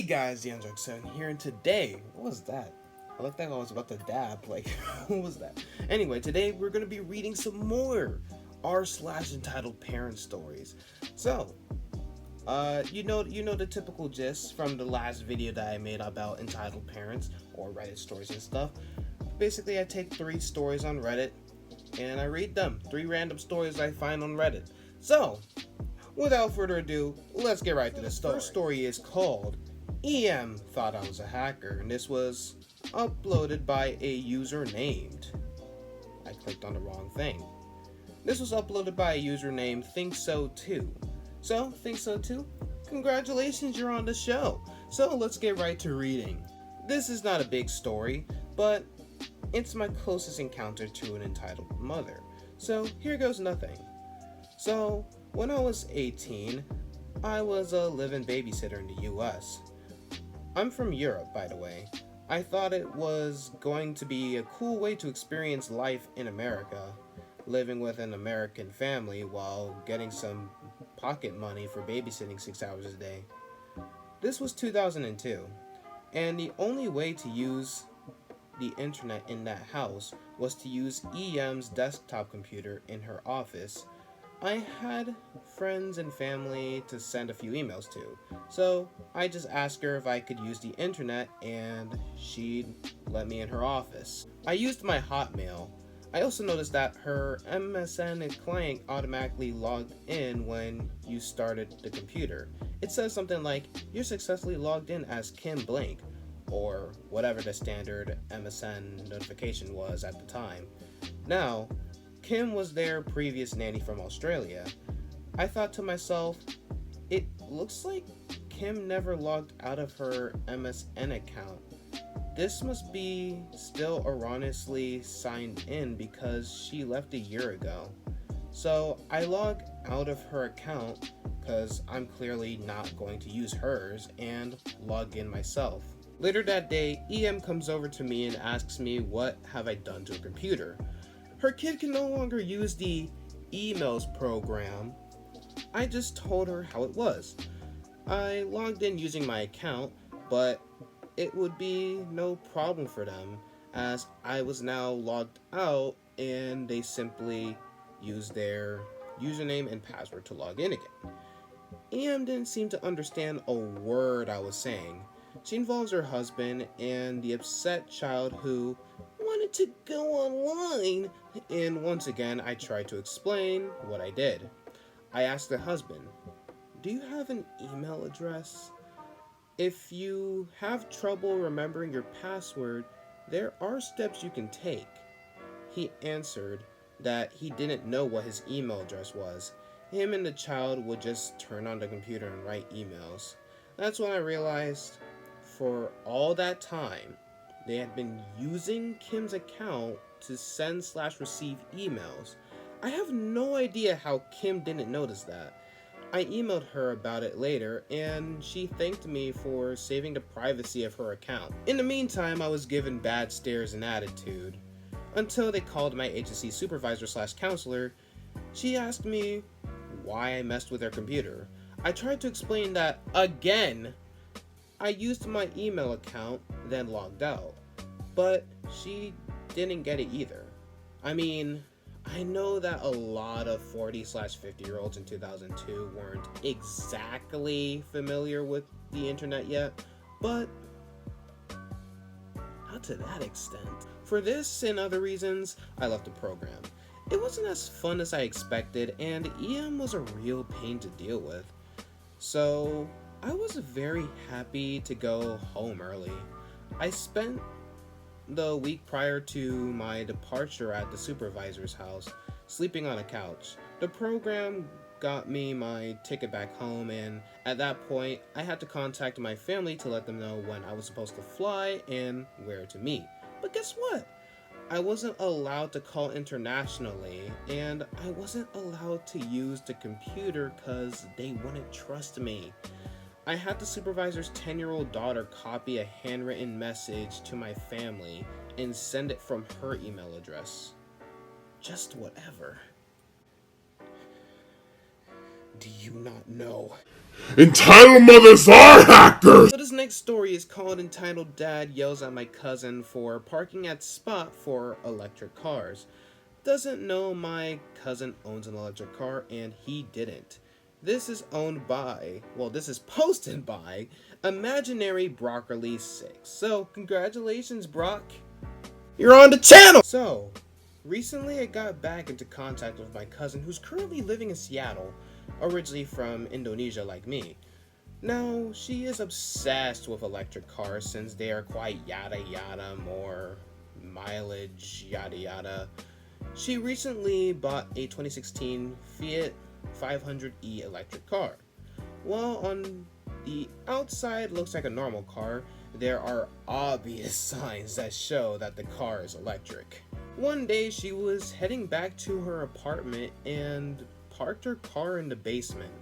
guys, the Android7 here, and today, what was that? I looked like I was about to dab, like, what was that? Anyway, today we're going to be reading some more r/entitled parent stories. So, you know the typical gist from the last video that I made about entitled parents, or Reddit stories and stuff. Basically, I take 3 stories on Reddit, and I read them. 3 random stories I find on Reddit. So, without further ado, let's get right to the story. The first story is called EM Thought I Was a Hacker, and this was uploaded by a user named, I clicked on the wrong thing. This was uploaded by a user named ThinkSo2. So, ThinkSo2, congratulations, you're on the show. So, let's get right to reading. This is not a big story, but it's my closest encounter to an entitled mother. So, here goes nothing. So, when I was 18, I was a live-in babysitter in the US. I'm from Europe, by the way. I thought it was going to be a cool way to experience life in America, living with an American family while getting some pocket money for babysitting 6 hours a day. This was 2002, and the only way to use the internet in that house was to use EM's desktop computer in her office. I had friends and family to send a few emails to, so I just asked her if I could use the internet and she'd let me in her office. I used my Hotmail. I also noticed that her MSN client automatically logged in when you started the computer. It says something like, "You're successfully logged in as Kim Blank," or whatever the standard MSN notification was at the time. Now, Kim was their previous nanny from Australia. I thought to myself, it looks like Kim never logged out of her MSN account. This must be still erroneously signed in because she left a year ago. So I log out of her account because I'm clearly not going to use hers and log in myself. Later that day, EM comes over to me and asks me what have I done to her computer. Her kid can no longer use the emails program. I just told her how it was. I logged in using my account, but it would be no problem for them as I was now logged out and they simply used their username and password to log in again. EM didn't seem to understand a word I was saying. She involves her husband and the upset child who wanted to go online, and once again I tried to explain what I did. I asked the husband, "Do you have an email address? If you have trouble remembering your password, there are steps you can take." He answered that he didn't know what his email address was. Him and the child would just turn on the computer and write emails. That's when I realized for all that time, they had been using Kim's account to send/receive emails. I have no idea how Kim didn't notice that. I emailed her about it later, and she thanked me for saving the privacy of her account. In the meantime, I was given bad stares and attitude, until they called my agency supervisor/counselor. She asked me why I messed with her computer. I tried to explain that, again, I used my email account, then logged out. But she didn't get it either. I mean, I know that a lot of 40/50-year-olds in 2002 weren't exactly familiar with the internet yet, but not to that extent. For this and other reasons, I left the program. It wasn't as fun as I expected, and EM was a real pain to deal with. So, I was very happy to go home early. I spent the week prior to my departure at the supervisor's house, sleeping on a couch. The program got me my ticket back home, and at that point, I had to contact my family to let them know when I was supposed to fly and where to meet. But guess what? I wasn't allowed to call internationally, and I wasn't allowed to use the computer because they wouldn't trust me. I had the supervisor's 10-year-old daughter copy a handwritten message to my family and send it from her email address. Just whatever. Do you not know Entitled mothers are hackers! So this next story is called Entitled Dad Yells at My Cousin for Parking at Spot for Electric Cars. Doesn't know my cousin owns an electric car and he didn't. This is posted by Imaginary Broccoli 6. So congratulations, Brock. You're on the channel! So, recently I got back into contact with my cousin who's currently living in Seattle, originally from Indonesia like me. Now, she is obsessed with electric cars since they are quite yada yada, more mileage yada yada. She recently bought a 2016 Fiat 500e electric car. While on the outside looks like a normal car, there are obvious signs that show that the car is electric. One day she was heading back to her apartment and parked her car in the basement.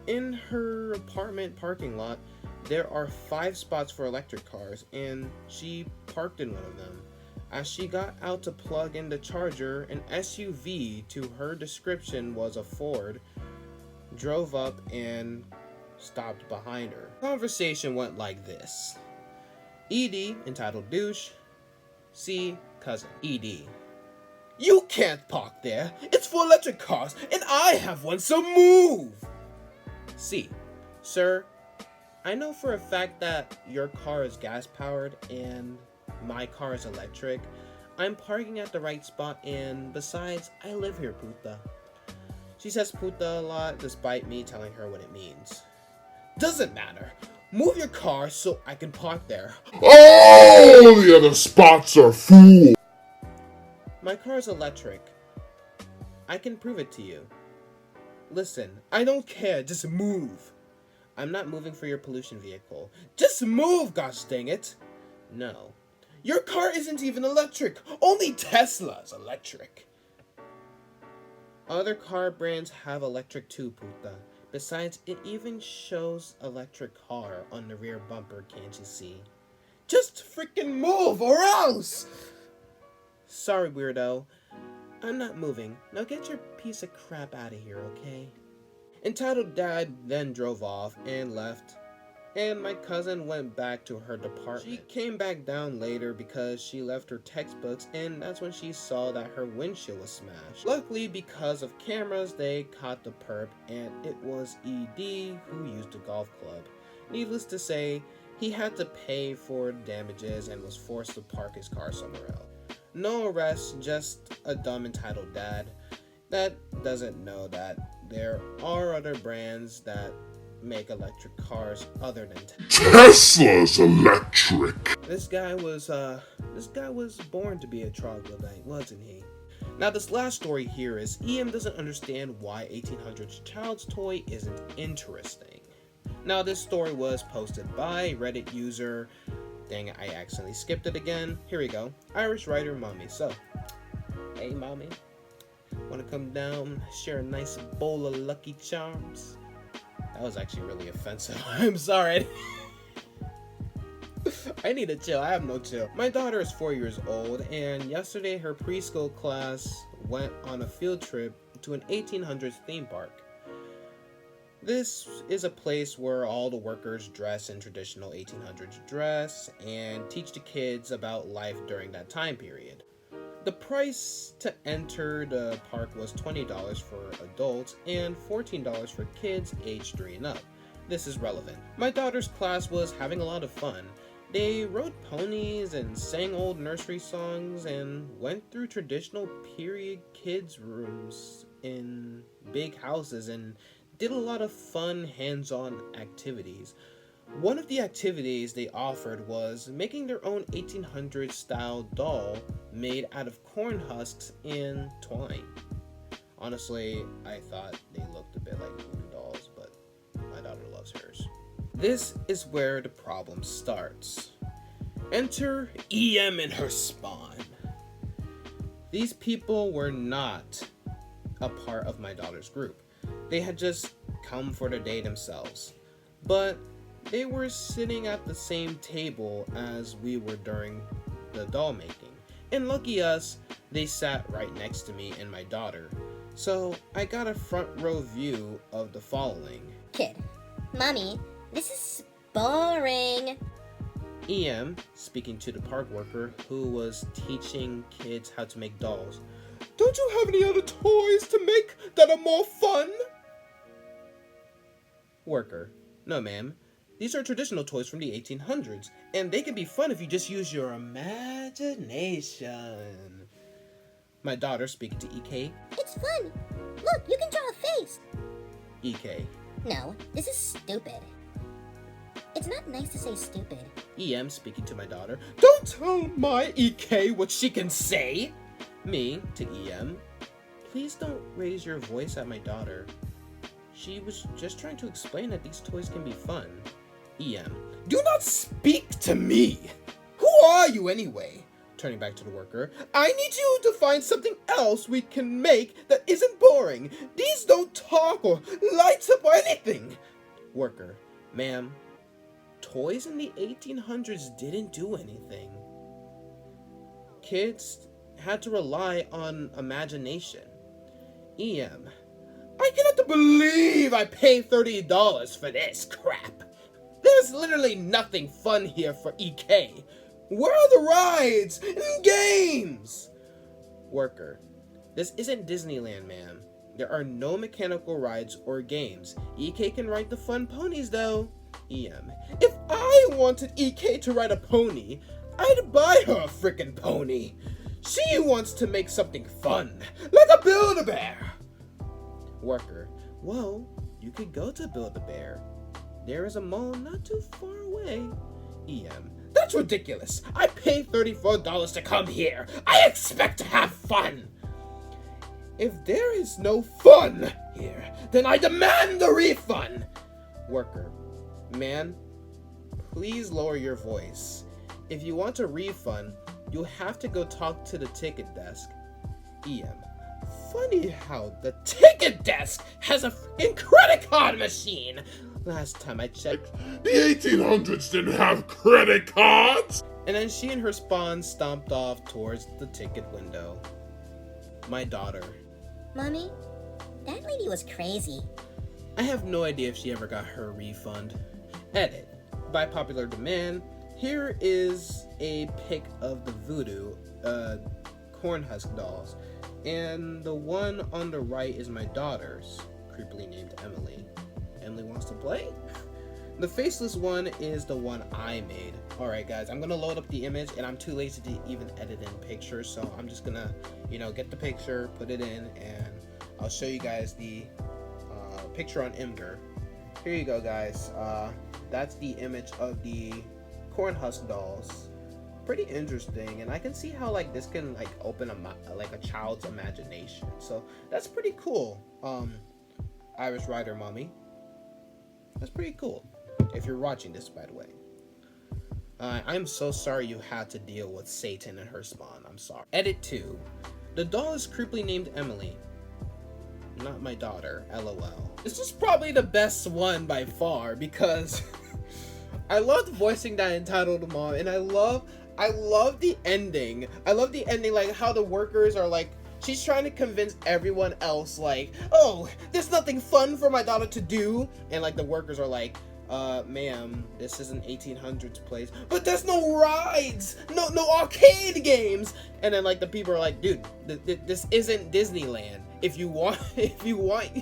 In her apartment parking lot, there are 5 spots for electric cars, and she parked in one of them. As she got out to plug in the charger, an SUV, to her description was a Ford, drove up and stopped behind her. Conversation went like this. ED, entitled douche. C, cousin. ED: you can't park there. It's for electric cars, and I have one, so move! C, sir, I know for a fact that your car is gas powered and my car is electric. I'm parking at the right spot, and besides, I live here, puta. She says puta a lot despite me telling her what it means. Doesn't matter. Move your car so I can park there. All the other spots are full. My car is electric. I can prove it to you. Listen, I don't care, just move. I'm not moving for your pollution vehicle. Just move, gosh dang it. No. Your car isn't even electric. Only Tesla's electric. Other car brands have electric too, puta. Besides, it even shows electric car on the rear bumper, can't you see? Just freaking move or else! Sorry, weirdo. I'm not moving. Now get your piece of crap out of here, okay? Entitled Dad then drove off and left, and my cousin went back to her department. She came back down later because she left her textbooks, and that's when she saw that her windshield was smashed. Luckily, because of cameras, they caught the perp, and it was ED who used a golf club. Needless to say, he had to pay for damages and was forced to park his car somewhere else. No arrest, just a dumb entitled dad that doesn't know that there are other brands that make electric cars other than Tesla's electric. This guy was born to be a troglodyte, wasn't he? Now this last story here is EM doesn't understand why 1800s child's toy isn't interesting. Now this story was posted by Reddit user, dang it, I accidentally skipped it again. Here we go. Irish writer Mommy. So, hey Mommy, wanna come down, share a nice bowl of Lucky Charms? That was actually really offensive. I'm sorry. I need to chill. I have no chill. My daughter is 4 years old, and yesterday her preschool class went on a field trip to an 1800s theme park. This is a place where all the workers dress in traditional 1800s dress and teach the kids about life during that time period. The price to enter the park was $20 for adults and $14 for kids aged 3 and up. This is relevant. My daughter's class was having a lot of fun. They rode ponies and sang old nursery songs and went through traditional period kids' rooms in big houses and did a lot of fun hands-on activities. One of the activities they offered was making their own 1800s style doll made out of corn husks and twine. Honestly, I thought they looked a bit like voodoo dolls, but my daughter loves hers. This is where the problem starts. Enter EM and her spawn. These people were not a part of my daughter's group. They had just come for the day themselves. But they were sitting at the same table as we were during the doll making. And lucky us, they sat right next to me and my daughter. So I got a front row view of the following. Kid, Mommy, this is boring. EM, speaking to the park worker who was teaching kids how to make dolls. Don't you have any other toys to make that are more fun? Worker, no ma'am. These are traditional toys from the 1800s, and they can be fun if you just use your imagination. My daughter, speaking to EK. It's fun. Look, you can draw a face. EK. No, this is stupid. It's not nice to say stupid. EM, speaking to my daughter. Don't tell my EK what she can say! Me, to EM. Please don't raise your voice at my daughter. She was just trying to explain that these toys can be fun. EM. Do not speak to me! Who are you anyway? Turning back to the worker. I need you to find something else we can make that isn't boring. These don't talk or light up or anything. Worker. Ma'am, toys in the 1800s didn't do anything. Kids had to rely on imagination. EM. I cannot believe I paid $30 for this crap. There's literally nothing fun here for EK. Where are the rides and games? Worker. This isn't Disneyland, ma'am. There are no mechanical rides or games. EK can ride the fun ponies, though. EM. If I wanted EK to ride a pony, I'd buy her a frickin' pony. She wants to make something fun, like a Build-A-Bear. Worker. Well, you could go to Build-A-Bear. There is a mall not too far away. EM. That's ridiculous. I paid $34 to come here. I expect to have fun. If there is no fun here, then I demand a refund. Worker. Man, please lower your voice. If you want a refund, you'll have to go talk to the ticket desk. EM. Funny how the ticket desk has a freaking credit card machine. Last time I checked, The 1800s didn't have credit cards! and then she and her spawn stomped off towards the ticket window. My daughter. Mommy, that lady was crazy. I have no idea if she ever got her refund. Edit. By popular demand, here is a pic of the Voodoo Cornhusk dolls. And the one on the right is my daughter's, creepily named Emily. Emily wants to play? The faceless one is the one I made. Alright guys, I'm gonna load up the image and I'm too lazy to even edit in pictures, so I'm just gonna, get the picture, put it in, and I'll show you guys the picture on Imgur. Here you go guys. That's the image of the Cornhusk dolls. Pretty interesting, and I can see how this can open a child's imagination. So that's pretty cool. Irish Rider Mommy. That's pretty cool. If you're watching this, by the way. I'm so sorry you had to deal with Satan and her spawn. I'm sorry. Edit 2. The doll is creepily named Emily. Not my daughter, LOL. This is probably the best one by far because I loved voicing that entitled mom, and I love the ending. I love the ending, how the workers are she's trying to convince everyone else, oh, there's nothing fun for my daughter to do. And the workers are ma'am, this is an 1800s place, but there's no rides, no arcade games. And then the people are dude, this isn't Disneyland. If you want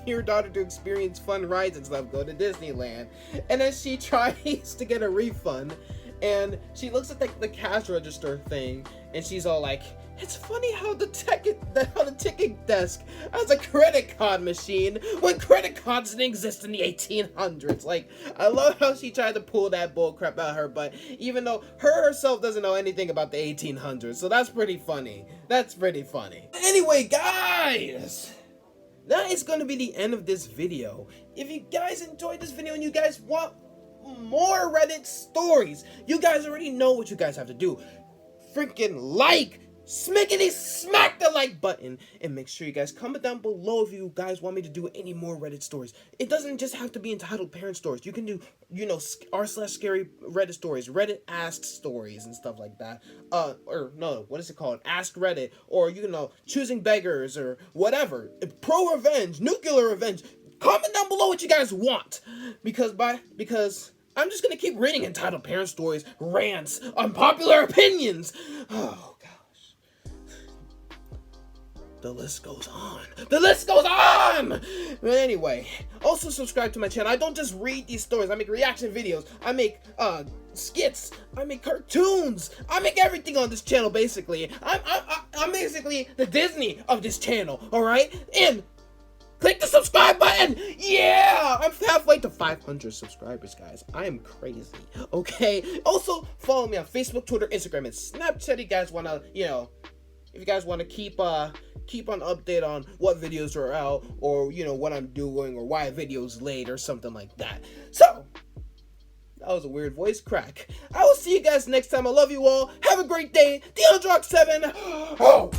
your daughter to experience fun rides and stuff, go to Disneyland. And then she tries to get a refund, and she looks at the cash register thing, and she's all it's funny how the ticket desk has a credit card machine when credit cards didn't exist in the 1800s. I love how she tried to pull that bull crap out of her butt, even though herself doesn't know anything about the 1800s. So that's pretty funny. That's pretty funny. Anyway, guys, that is going to be the end of this video. If you guys enjoyed this video and you guys want more Reddit stories, you guys already know what you guys have to do. Freaking smackety smack the like button, and make sure you guys comment down below if you guys want me to do any more Reddit stories. It doesn't just have to be entitled parent stories. You can do r/scary Reddit stories, Reddit ask stories and stuff like that. Or no, what is it called? Ask Reddit, or choosing beggars or whatever. Pro revenge, nuclear revenge. Comment down below what you guys want, because I'm just gonna keep reading entitled parent stories, rants, unpopular opinions. Oh gosh, the list goes on. The list goes on. But anyway, also subscribe to my channel. I don't just read these stories. I make reaction videos. I make skits. I make cartoons. I make everything on this channel. Basically, I'm basically the Disney of this channel. All right, and click the subscribe button! Yeah! I'm halfway to 500 subscribers, guys. I am crazy, okay? Also, follow me on Facebook, Twitter, Instagram, and Snapchat if you guys want to, if you guys want to keep on update on what videos are out, or, what I'm doing, or why a video's late, or something like that. So, that was a weird voice crack. I will see you guys next time. I love you all. Have a great day. DeAndrox7. Oh!